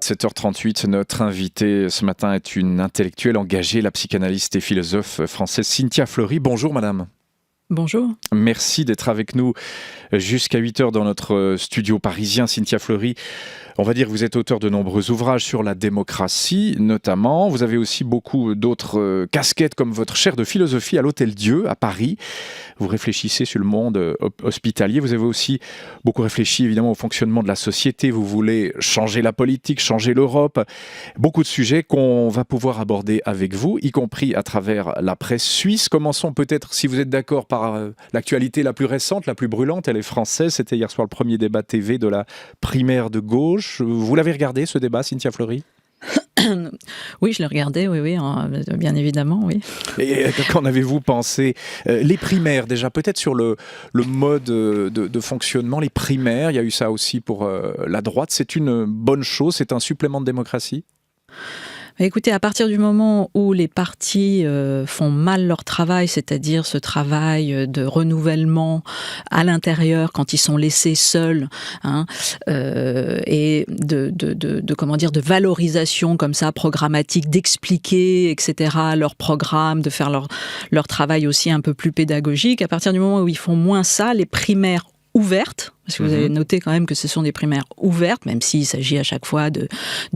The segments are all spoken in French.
7h38, notre invitée ce matin est une intellectuelle engagée, la psychanalyste et philosophe française Cynthia Fleury. Bonjour madame. Bonjour. Merci d'être avec nous jusqu'à 8h dans notre studio parisien. Cynthia Fleury, on va dire que vous êtes auteur de nombreux ouvrages sur la démocratie notamment. Vous avez aussi beaucoup d'autres casquettes comme votre chaire de philosophie à l'Hôtel-Dieu à Paris. Vous réfléchissez sur le monde hospitalier. Vous avez aussi beaucoup réfléchi évidemment au fonctionnement de la société. Vous voulez changer la politique, changer l'Europe. Beaucoup de sujets qu'on va pouvoir aborder avec vous, y compris à travers la presse suisse. Commençons peut-être, si vous êtes d'accord, par l'actualité la plus récente, la plus brûlante. Elle est française. C'était hier soir le premier débat TV de la primaire de gauche. Vous l'avez regardé ce débat, Cynthia Fleury ? Oui, je l'ai regardé, oui, bien évidemment, oui. Et qu'en avez-vous pensé ? Les primaires, déjà, peut-être sur le mode de fonctionnement, les primaires, il y a eu ça aussi pour la droite. C'est une bonne chose, c'est un supplément de démocratie ? Écoutez, à partir du moment où les partis font mal leur travail, c'est-à-dire ce travail de renouvellement à l'intérieur quand ils sont laissés seuls, et de valorisation comme ça programmatique, d'expliquer, etc. leur programme, de faire leur travail aussi un peu plus pédagogique. À partir du moment où ils font moins ça, les primaires ouvertes, parce que vous avez noté quand même que ce sont des primaires ouvertes, même s'il s'agit à chaque fois de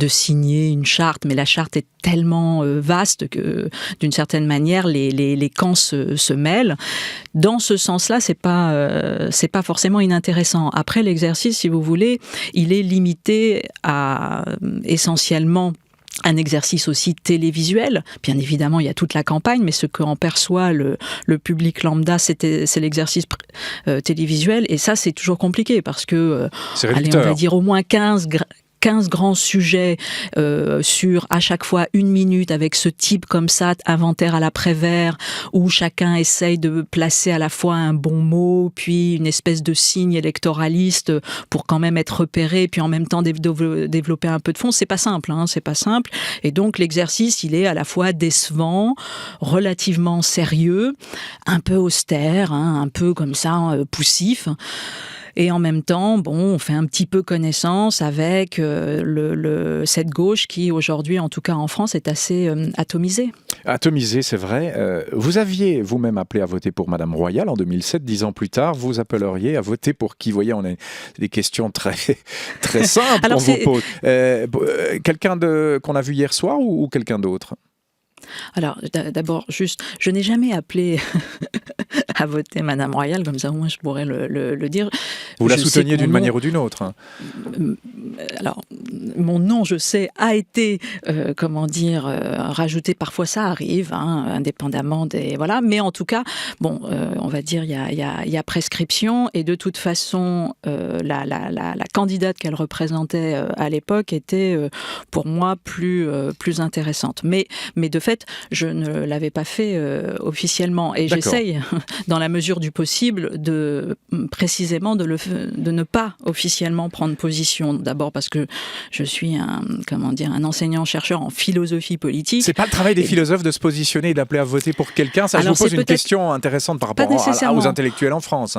signer une charte, mais la charte est tellement vaste que, d'une certaine manière, les camps se mêlent. Dans ce sens-là, c'est pas forcément inintéressant. Après, l'exercice, si vous voulez, il est limité à essentiellement un exercice aussi télévisuel. Bien évidemment, il y a toute la campagne, mais ce qu'en perçoit le public lambda, c'est l'exercice télévisuel. Et ça, c'est toujours compliqué parce que, on va dire au moins 15 grands sujets sur à chaque fois 1 minute avec ce type comme ça, inventaire à l'après-vert, où chacun essaye de placer à la fois un bon mot, puis une espèce de signe électoraliste pour quand même être repéré, puis en même temps développer un peu de fond. C'est pas simple, c'est pas simple. Et donc l'exercice, il est à la fois décevant, relativement sérieux, un peu austère, un peu comme ça, poussif. Et en même temps, on fait un petit peu connaissance avec cette gauche qui, aujourd'hui, en tout cas en France, est assez atomisée. Atomisée, c'est vrai. Vous aviez vous-même appelé à voter pour Madame Royal en 2007. 10 ans plus tard, vous appelleriez à voter pour qui ? Vous voyez, on a des questions très, très simples qu'on vous pose. Quelqu'un qu'on a vu hier soir ou quelqu'un d'autre ? Alors, d'abord, juste, je n'ai jamais appelé à voter Madame Royal, comme ça au moins je pourrais le dire. Vous la souteniez d'une manière ou d'une autre ? Alors, mon nom, je sais, a été, rajouté. Parfois, ça arrive, indépendamment des... Voilà. Mais en tout cas, on va dire, il y a prescription. Et de toute façon, la candidate qu'elle représentait à l'époque était, pour moi, plus intéressante. Mais de fait, je ne l'avais pas fait officiellement. Et j'essaye, dans la mesure du possible, précisément de ne pas officiellement prendre position. D'abord parce que je suis un enseignant-chercheur en philosophie politique. C'est pas le travail des philosophes de se positionner et d'appeler à voter pour quelqu'un. Ça, je vous pose une question intéressante par rapport aux intellectuels en France.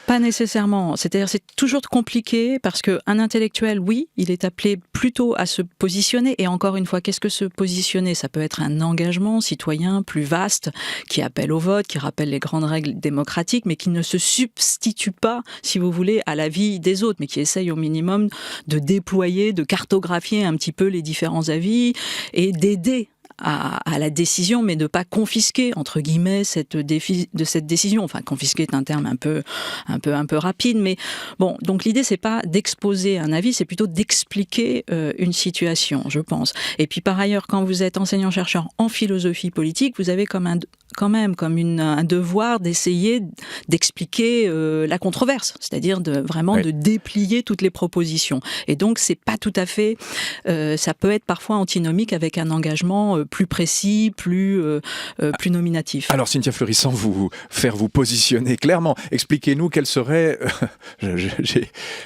Pas nécessairement. C'est-à-dire, c'est toujours compliqué parce qu'un intellectuel, oui, il est appelé plutôt à se positionner. Et encore une fois, qu'est-ce que se positionner ? Ça peut être un engagement citoyen plus vaste qui appelle au vote, qui rappelle les grandes règles démocratiques, mais qui ne se substitue pas, si vous voulez, à la vie des autres, mais qui essaye au minimum de déployer, de cartographier un petit peu les différents avis et d'aider à la décision, mais de pas confisquer entre guillemets cette décision. Enfin, confisquer est un terme un peu rapide, mais donc l'idée c'est pas d'exposer un avis, c'est plutôt d'expliquer une situation, je pense. Et puis par ailleurs, quand vous êtes enseignant-chercheur en philosophie politique, vous avez comme un devoir d'essayer d'expliquer la controverse, c'est-à-dire de déplier toutes les propositions. Et donc c'est pas tout à fait, ça peut être parfois antinomique avec un engagement plus précis, plus nominatif. Alors Cynthia Fleury, sans vous faire vous positionner clairement, expliquez-nous quel serait,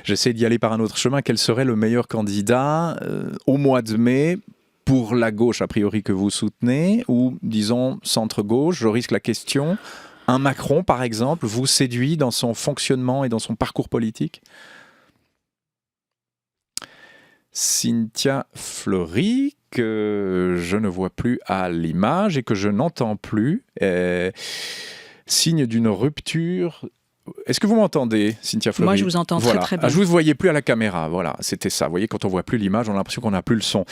j'essaie d'y aller par un autre chemin, quel serait le meilleur candidat au mois de mai pour la gauche, a priori, que vous soutenez, ou disons centre-gauche, je risque la question, Un Macron, par exemple, vous séduit dans son fonctionnement et dans son parcours politique ? Cynthia Fleury, que je ne vois plus à l'image et que je n'entends plus. Signe d'une rupture. Est-ce que vous m'entendez, Cynthia Fleury ? Moi, je vous entends très très bien. Je ne vous voyais plus à la caméra, voilà, c'était ça. Vous voyez, quand on ne voit plus l'image, on a l'impression qu'on n'a plus le son.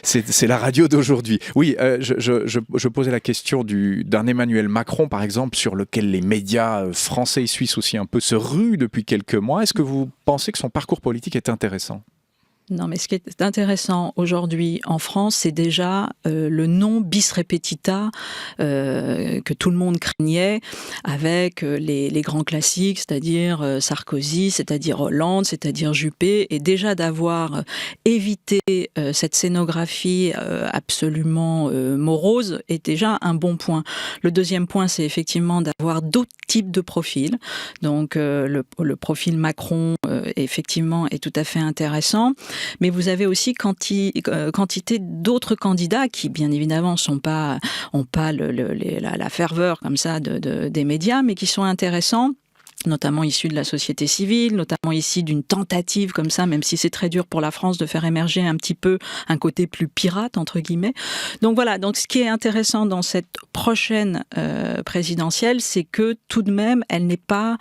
C'est la radio d'aujourd'hui. Oui, je posais la question d'un Emmanuel Macron, par exemple, sur lequel les médias français et suisses aussi un peu se ruent depuis quelques mois. Est-ce que vous pensez que son parcours politique est intéressant ? Non, mais ce qui est intéressant aujourd'hui en France, c'est déjà le non bis repetita que tout le monde craignait avec les grands classiques, c'est-à-dire Sarkozy, c'est-à-dire Hollande, c'est-à-dire Juppé, et déjà d'avoir évité cette scénographie absolument morose est déjà un bon point. Le deuxième point, c'est effectivement d'avoir d'autres types de profils. Donc le profil Macron, effectivement, est tout à fait intéressant. Mais vous avez aussi quantité d'autres candidats qui, bien évidemment, n'ont pas la ferveur comme ça des médias, mais qui sont intéressants, notamment issus de la société civile, notamment issus d'une tentative comme ça, même si c'est très dur pour la France de faire émerger un petit peu un côté plus pirate, entre guillemets. Donc voilà, donc ce qui est intéressant dans cette prochaine présidentielle, c'est que tout de même, elle n'est pas...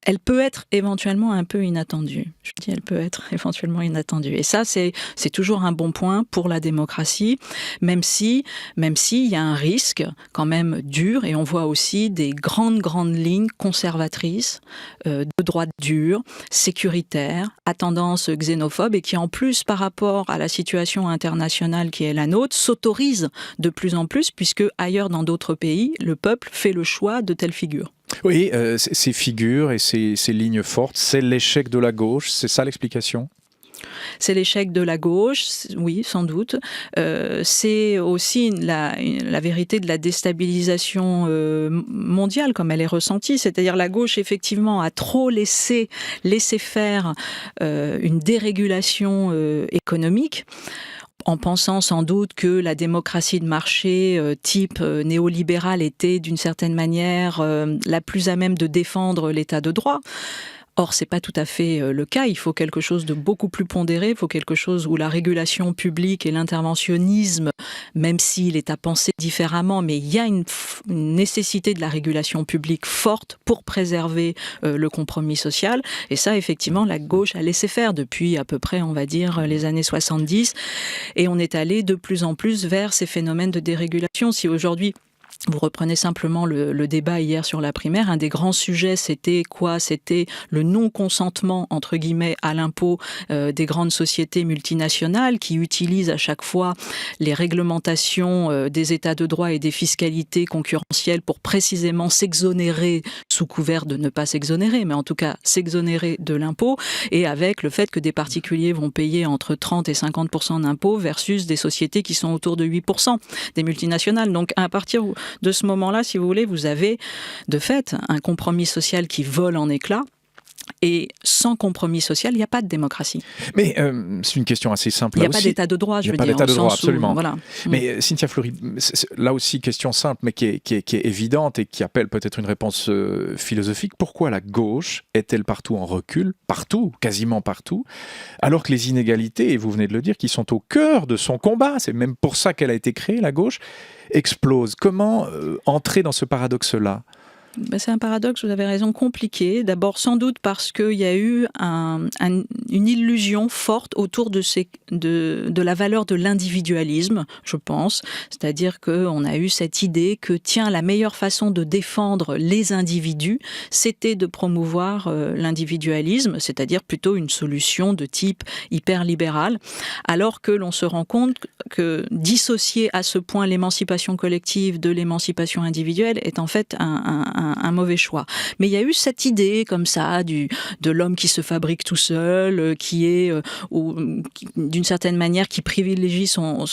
elle peut être éventuellement un peu inattendue. Je dis, elle peut être éventuellement inattendue. Et ça, c'est toujours un bon point pour la démocratie, même si il y a un risque quand même dur, et on voit aussi des grandes lignes conservatrices, de droite dure, sécuritaires, à tendance xénophobe, et qui en plus, par rapport à la situation internationale qui est la nôtre, s'autorisent de plus en plus, puisque ailleurs dans d'autres pays, le peuple fait le choix de telles figures. Oui, ces figures et ces lignes fortes, c'est l'échec de la gauche, c'est ça l'explication ? C'est l'échec de la gauche, oui, sans doute. C'est aussi la vérité de la déstabilisation mondiale, comme elle est ressentie. C'est-à-dire la gauche, effectivement, a trop laissé faire une dérégulation économique, en pensant sans doute que la démocratie de marché type néolibéral était d'une certaine manière la plus à même de défendre l'état de droit. Or, c'est pas tout à fait le cas. Il faut quelque chose de beaucoup plus pondéré. Il faut quelque chose où la régulation publique et l'interventionnisme, même s'il est à penser différemment, mais il y a une nécessité de la régulation publique forte pour préserver le compromis social. Et ça, effectivement, la gauche a laissé faire depuis à peu près, on va dire, les années 70. Et on est allé de plus en plus vers ces phénomènes de dérégulation. Si aujourd'hui, vous reprenez simplement le débat hier sur la primaire. Un des grands sujets, c'était quoi ? C'était le non-consentement, entre guillemets, à l'impôt des grandes sociétés multinationales qui utilisent à chaque fois les réglementations des états de droit et des fiscalités concurrentielles pour précisément s'exonérer, sous couvert de ne pas s'exonérer, mais en tout cas s'exonérer de l'impôt, et avec le fait que des particuliers vont payer entre 30 et 50% d'impôts versus des sociétés qui sont autour de 8% des multinationales. Donc à partir de ce moment-là, si vous voulez, vous avez de fait un compromis social qui vole en éclats. Et sans compromis social, il n'y a pas de démocratie. Mais c'est une question assez simple. Il n'y a pas d'état de droit, je veux dire. Il n'y a pas d'état de droit, absolument. Voilà. Mais Cynthia Fleury, là aussi, question simple, mais qui est évidente et qui appelle peut-être une réponse philosophique. Pourquoi la gauche est-elle partout en recul, partout, quasiment partout, alors que les inégalités, et vous venez de le dire, qui sont au cœur de son combat, c'est même pour ça qu'elle a été créée, la gauche, explosent. Comment entrer dans ce paradoxe-là ? C'est un paradoxe, vous avez raison, compliqué. D'abord, sans doute parce qu'il y a eu une illusion forte autour de la valeur de l'individualisme, je pense. C'est-à-dire qu'on a eu cette idée que, tiens, la meilleure façon de défendre les individus, c'était de promouvoir l'individualisme, c'est-à-dire plutôt une solution de type hyper-libéral, alors que l'on se rend compte que dissocier à ce point l'émancipation collective de l'émancipation individuelle est en fait un mauvais choix. Mais il y a eu cette idée comme ça de l'homme qui se fabrique tout seul, qui est d'une certaine manière qui privilégie son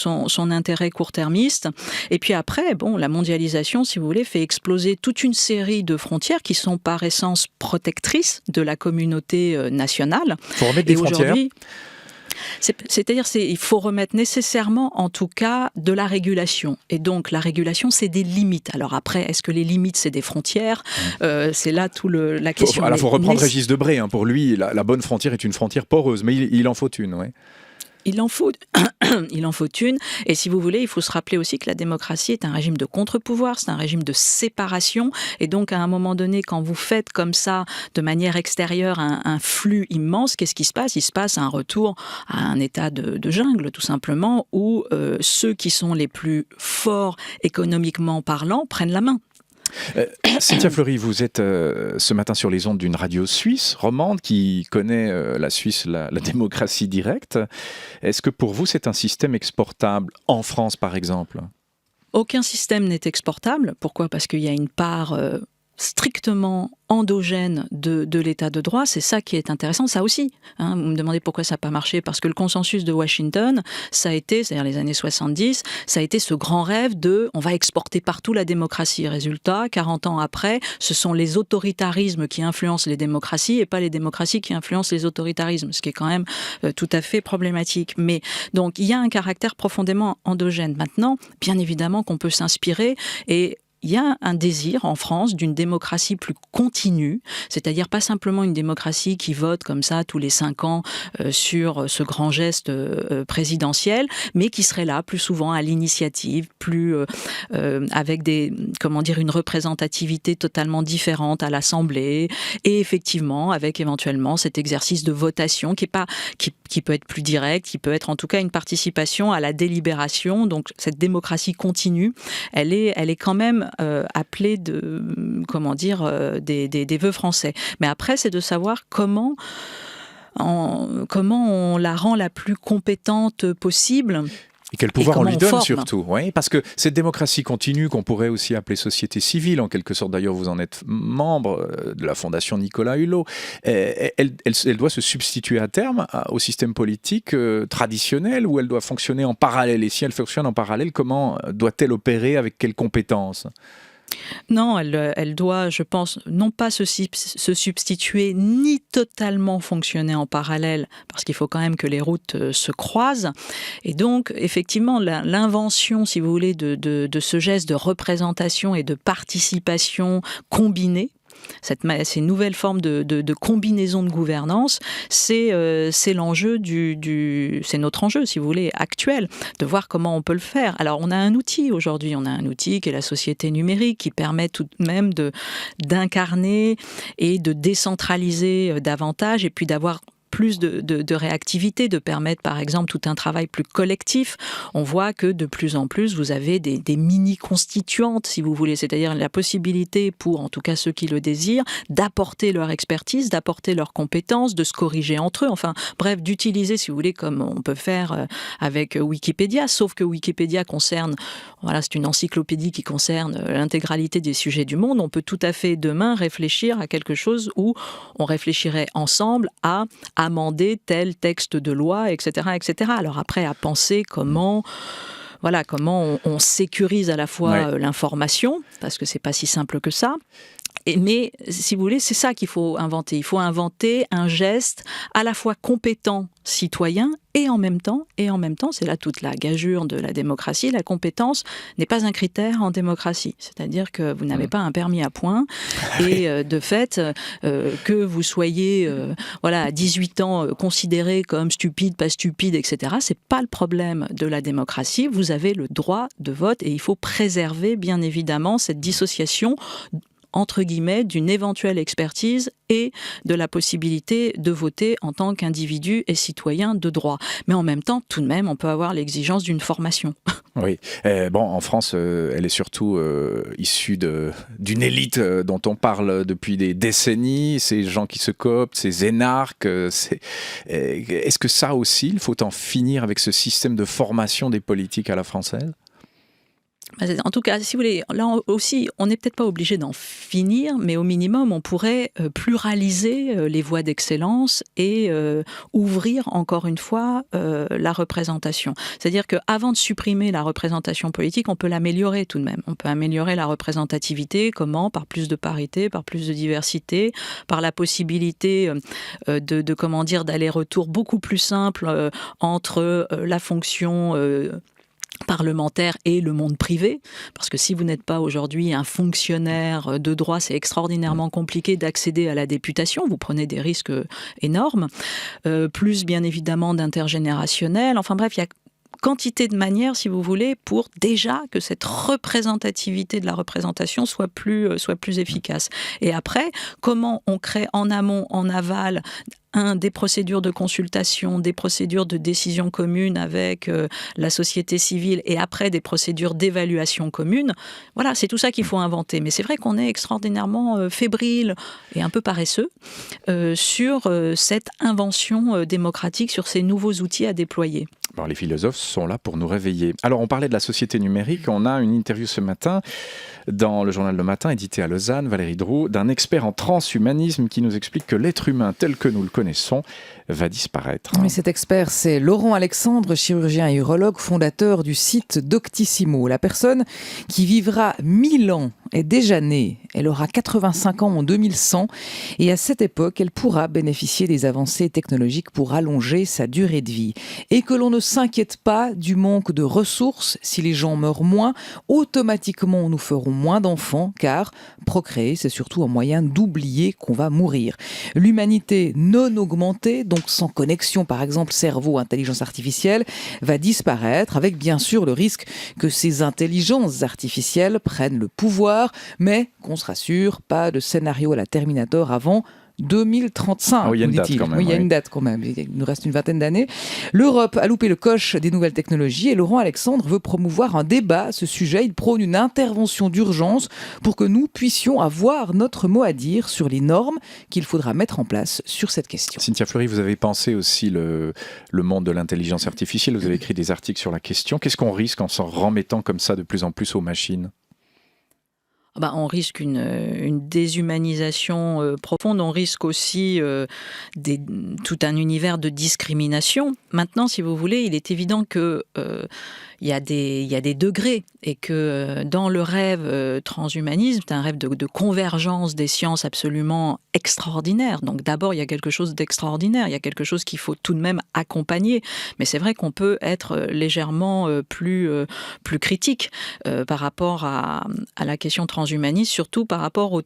intérêt court-termiste. Et puis après, la mondialisation, si vous voulez, fait exploser toute une série de frontières qui sont par essence protectrices de la communauté nationale. Il faut remettre des frontières. C'est-à-dire, il faut remettre nécessairement, en tout cas, de la régulation. Et donc, la régulation, c'est des limites. Alors après, est-ce que les limites, c'est des frontières ? C'est là la question. Il faut reprendre Régis Debray. Hein. Pour lui, la bonne frontière est une frontière poreuse, mais il en faut une, ouais. Il en faut une. Et si vous voulez, il faut se rappeler aussi que la démocratie est un régime de contre-pouvoir, c'est un régime de séparation. Et donc, à un moment donné, quand vous faites comme ça, de manière extérieure, un flux immense, qu'est-ce qui se passe ? Il se passe un retour à un état de jungle, tout simplement, où ceux qui sont les plus forts économiquement parlant prennent la main. Cynthia Fleury, vous êtes ce matin sur les ondes d'une radio suisse, romande, qui connaît la Suisse, la démocratie directe. Est-ce que pour vous, c'est un système exportable en France, par exemple ? Aucun système n'est exportable. Pourquoi ? Parce qu'il y a une part strictement endogène de l'état de droit, c'est ça qui est intéressant, ça aussi. Hein, vous me demandez pourquoi ça n'a pas marché, parce que le consensus de Washington, ça a été, c'est-à-dire les années 70, ça a été ce grand rêve de on va exporter partout la démocratie. Résultat, 40 ans après, ce sont les autoritarismes qui influencent les démocraties et pas les démocraties qui influencent les autoritarismes, ce qui est quand même tout à fait problématique. Mais donc, il y a un caractère profondément endogène. Maintenant, bien évidemment qu'on peut s'inspirer et il y a un désir en France d'une démocratie plus continue, c'est-à-dire pas simplement une démocratie qui vote comme ça tous les 5 ans sur ce grand geste présidentiel, mais qui serait là plus souvent à l'initiative, plus avec une représentativité totalement différente à l'Assemblée, et effectivement avec éventuellement cet exercice de votation qui peut être plus direct, qui peut être en tout cas une participation à la délibération. Donc cette démocratie continue, elle est quand même appelée des vœux français. Mais après, c'est de savoir comment on la rend la plus compétente possible. Et quel pouvoir on lui donne surtout, oui, parce que cette démocratie continue, qu'on pourrait aussi appeler société civile, en quelque sorte, d'ailleurs vous en êtes membre de la Fondation Nicolas Hulot, elle doit se substituer à terme au système politique traditionnel, ou elle doit fonctionner en parallèle? Et si elle fonctionne en parallèle, comment doit-elle opérer, avec quelles compétences ? Non, elle doit, je pense, non pas se substituer, ni totalement fonctionner en parallèle, parce qu'il faut quand même que les routes se croisent. Et donc, effectivement, l'invention, si vous voulez, de ce geste de représentation et de participation combinée, ces nouvelles formes de combinaison de gouvernance, c'est l'enjeu c'est notre enjeu, si vous voulez, actuel, de voir comment on peut le faire. Alors, on a un outil aujourd'hui, qui est la société numérique, qui permet tout de même d'incarner et de décentraliser davantage, et puis d'avoir plus de réactivité, de permettre par exemple tout un travail plus collectif. On voit que de plus en plus vous avez des mini-constituantes, si vous voulez, c'est-à-dire la possibilité pour, en tout cas ceux qui le désirent, d'apporter leur expertise, d'apporter leurs compétences, de se corriger entre eux, enfin bref, d'utiliser, si vous voulez, comme on peut faire avec Wikipédia, sauf que Wikipédia c'est une encyclopédie qui concerne l'intégralité des sujets du monde. On peut tout à fait demain réfléchir à quelque chose où on réfléchirait ensemble à amender tel texte de loi, etc., etc. Alors après, à penser comment on sécurise à la fois l'information, parce que c'est pas si simple que ça. Mais, si vous voulez, c'est ça qu'il faut inventer. Il faut inventer un geste à la fois compétent, citoyen, et en même temps, c'est là toute la gageure de la démocratie, la compétence n'est pas un critère en démocratie. C'est-à-dire que vous n'avez pas un permis à points, et de fait, que vous soyez à 18 ans considéré comme stupide, pas stupide, etc., c'est pas le problème de la démocratie. Vous avez le droit de vote, et il faut préserver, bien évidemment, cette dissociation entre guillemets, d'une éventuelle expertise et de la possibilité de voter en tant qu'individu et citoyen de droit. Mais en même temps, tout de même, on peut avoir l'exigence d'une formation. Oui. En France, elle est surtout issue d'une élite dont on parle depuis des décennies, ces gens qui se cooptent, ces énarques. Est-ce que ça aussi, il faut en finir avec ce système de formation des politiques à la française ? En tout cas, si vous voulez, là aussi, on n'est peut-être pas obligé d'en finir, mais au minimum, on pourrait pluraliser les voies d'excellence et ouvrir encore une fois la représentation. C'est-à-dire qu'avant de supprimer la représentation politique, on peut l'améliorer tout de même. On peut améliorer la représentativité, comment? Par plus de parité, par plus de diversité, par la possibilité d'aller-retour beaucoup plus simple entre la fonction parlementaire et le monde privé, parce que si vous n'êtes pas aujourd'hui un fonctionnaire de droit, c'est extraordinairement compliqué d'accéder à la députation, vous prenez des risques énormes, plus bien évidemment d'intergénérationnel, enfin bref, il y a quantité de manières, si vous voulez, pour déjà que cette représentativité de la représentation soit plus efficace. Et après, comment on crée en amont, en aval, des procédures de consultation, des procédures de décision commune avec la société civile et après des procédures d'évaluation commune. Voilà, c'est tout ça qu'il faut inventer. Mais c'est vrai qu'on est extraordinairement fébrile et un peu paresseux sur cette invention démocratique, sur ces nouveaux outils à déployer. Bon, les philosophes sont là pour nous réveiller. Alors, on parlait de la société numérique. On a une interview ce matin dans le journal Le Matin, édité à Lausanne, Valérie Droux, d'un expert en transhumanisme qui nous explique que l'être humain tel que nous le connaissons va disparaître. Oui, cet expert, c'est Laurent Alexandre, chirurgien et urologue, fondateur du site Doctissimo. La personne qui vivra 1000 ans est déjà née. Elle aura 85 ans en 2100 et à cette époque, elle pourra bénéficier des avancées technologiques pour allonger sa durée de vie. Et que l'on ne s'inquiète pas du manque de ressources. Si les gens meurent moins, automatiquement nous ferons moins d'enfants car procréer, c'est surtout un moyen d'oublier qu'on va mourir. L'humanité non augmentée, donc sans connexion par exemple cerveau-intelligence artificielle, va disparaître avec bien sûr le risque que ces intelligences artificielles prennent le pouvoir, mais qu'on se rassure, pas de scénario à la Terminator avant 2035, il y a une date quand même. Oui, il y a une date quand même. Il nous reste une vingtaine d'années. L'Europe a loupé le coche des nouvelles technologies et Laurent Alexandre veut promouvoir un débat à ce sujet. Il prône une intervention d'urgence pour que nous puissions avoir notre mot à dire sur les normes qu'il faudra mettre en place sur cette question. Cynthia Fleury, vous avez pensé aussi le monde de l'intelligence artificielle. Vous avez écrit des articles sur la question. Qu'est-ce qu'on risque en s'en remettant comme ça de plus en plus aux machines ? On risque une déshumanisation profonde, on risque aussi tout un univers de discrimination. Maintenant, si vous voulez, il est évident que il y a des degrés et que dans le rêve transhumanisme, c'est un rêve de convergence des sciences absolument extraordinaire. Donc d'abord, il y a quelque chose d'extraordinaire, il y a quelque chose qu'il faut tout de même accompagner. Mais c'est vrai qu'on peut être légèrement plus critique par rapport à la question transhumaniste, surtout par rapport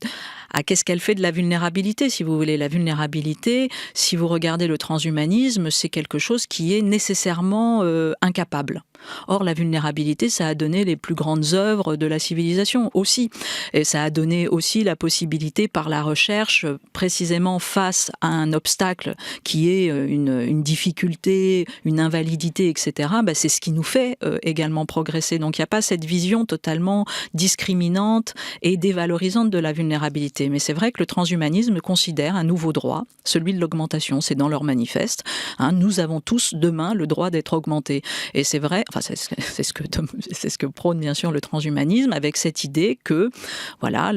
à qu'est-ce qu'elle fait de la vulnérabilité, si vous voulez. La vulnérabilité, si vous regardez le transhumanisme, c'est quelque chose qui est nécessairement incapable. Or, la vulnérabilité, ça a donné les plus grandes œuvres de la civilisation aussi. Et ça a donné aussi la possibilité, par la recherche, précisément face à un obstacle qui est une difficulté, une invalidité, etc., c'est ce qui nous fait également progresser. Donc, il n'y a pas cette vision totalement discriminante et dévalorisante de la vulnérabilité. Mais c'est vrai que le transhumanisme considère un nouveau droit, celui de l'augmentation. C'est dans leur manifeste. Nous avons tous demain le droit d'être augmentés. Et c'est vrai, c'est ce que prône bien sûr le transhumanisme, avec cette idée que voilà,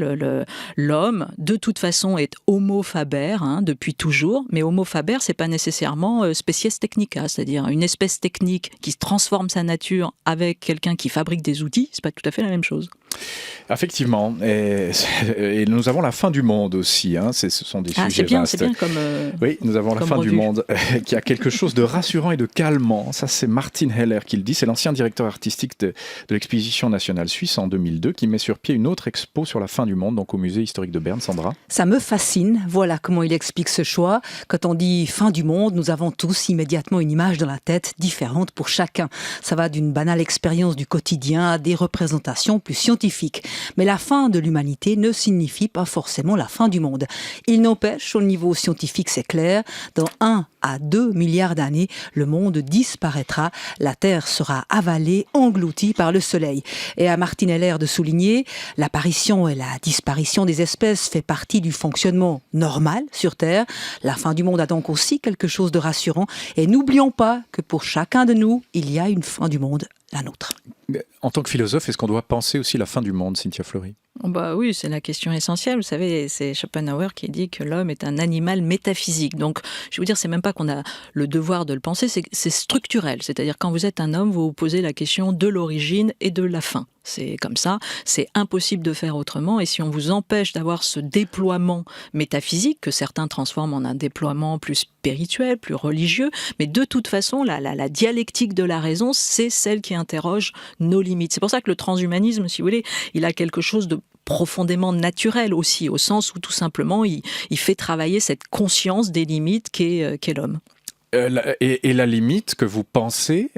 l'homme de toute façon est homo faber depuis toujours, mais homo faber c'est pas nécessairement species technica, c'est-à-dire une espèce technique qui transforme sa nature avec quelqu'un qui fabrique des outils, c'est pas tout à fait la même chose. Effectivement, et nous avons la fin du monde aussi, ce sont des sujets vastes. C'est bien comme oui, nous avons la fin revue. Du monde qui a quelque chose de rassurant et de calmant. Ça, c'est Martin Heller qui le dit, c'est l'ancien directeur artistique de l'exposition nationale suisse en 2002 qui met sur pied une autre expo sur la fin du monde, donc au musée historique de Berne. Sandra ? Ça me fascine, voilà comment il explique ce choix. Quand on dit fin du monde, nous avons tous immédiatement une image dans la tête différente pour chacun. Ça va d'une banale expérience du quotidien à des représentations plus scientifiques. Mais la fin de l'humanité ne signifie pas forcément la fin du monde. Il n'empêche, au niveau scientifique, c'est clair, dans 1 à 2 milliards d'années, le monde disparaîtra. La Terre sera avalée, engloutie par le Soleil. Et à Martin Heller de souligner, l'apparition et la disparition des espèces fait partie du fonctionnement normal sur Terre. La fin du monde a donc aussi quelque chose de rassurant. Et n'oublions pas que pour chacun de nous, il y a une fin du monde, la nôtre. En tant que philosophe, est-ce qu'on doit penser aussi la fin du monde, Cynthia Fleury? Bah oui, c'est la question essentielle. Vous savez, c'est Schopenhauer qui dit que l'homme est un animal métaphysique. Donc, je vais vous dire, c'est même pas qu'on a le devoir de le penser, c'est structurel. C'est-à-dire, quand vous êtes un homme, vous vous posez la question de l'origine et de la fin. C'est comme ça, c'est impossible de faire autrement. Et si on vous empêche d'avoir ce déploiement métaphysique, que certains transforment en un déploiement plus spirituel, plus religieux, mais de toute façon, la dialectique de la raison, c'est celle qui interroge nos limites. C'est pour ça que le transhumanisme, si vous voulez, il a quelque chose de profondément naturel aussi, au sens où tout simplement, il fait travailler cette conscience des limites qu'est l'homme. Et la limite que vous pensez,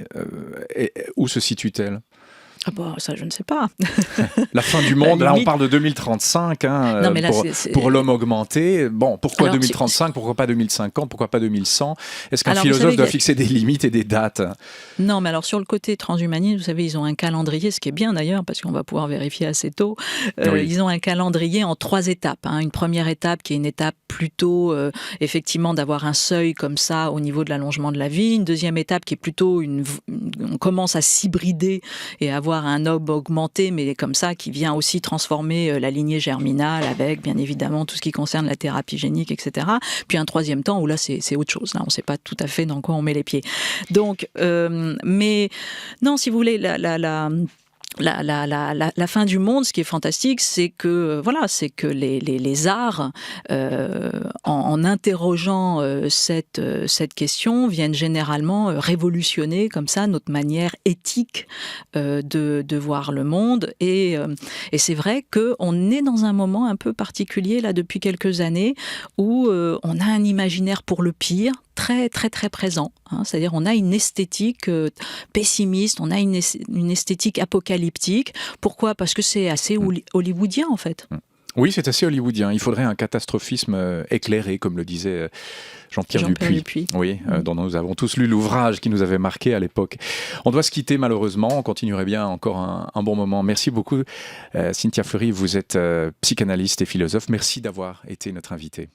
où se situe-t-elle? Ah bah, ça, je ne sais pas. La fin du monde, là on parle de 2035, non, mais là, pour l'homme augmenté. Bon, pourquoi Alors, 2035, pourquoi pas 2050, pourquoi pas 2100? Est-ce qu'un Alors, philosophe doit fixer des limites et des dates? Non, mais alors sur le côté transhumaniste, vous savez, ils ont un calendrier, ce qui est bien d'ailleurs, parce qu'on va pouvoir vérifier assez tôt. Oui. Ils ont un calendrier en 3 étapes. Une première étape qui est une étape plutôt, effectivement, d'avoir un seuil comme ça au niveau de l'allongement de la vie. Une deuxième étape qui est plutôt on commence à s'hybrider et avoir un homme augmenté, mais comme ça, qui vient aussi transformer la lignée germinale avec, bien évidemment, tout ce qui concerne la thérapie génique, etc. Puis un troisième temps où là, c'est autre chose. Là, on ne sait pas tout à fait dans quoi on met les pieds. Donc, mais non, si vous voulez, la fin du monde, ce qui est fantastique, c'est que les arts, en interrogeant cette question, viennent généralement révolutionner comme ça notre manière éthique de voir le monde. Et c'est vrai qu'on est dans un moment un peu particulier là depuis quelques années où on a un imaginaire pour le pire très très très présent, c'est-à-dire on a une esthétique pessimiste, on a une esthétique apocalyptique. Pourquoi? Parce que c'est assez hollywoodien en fait. Oui, c'est assez hollywoodien. Il faudrait un catastrophisme éclairé, comme le disait Jean-Pierre Dupuis. Oui, dont nous avons tous lu l'ouvrage qui nous avait marqué à l'époque. On doit se quitter malheureusement, on continuerait bien encore un bon moment. Merci beaucoup Cynthia Fleury, vous êtes psychanalyste et philosophe. Merci d'avoir été notre invitée.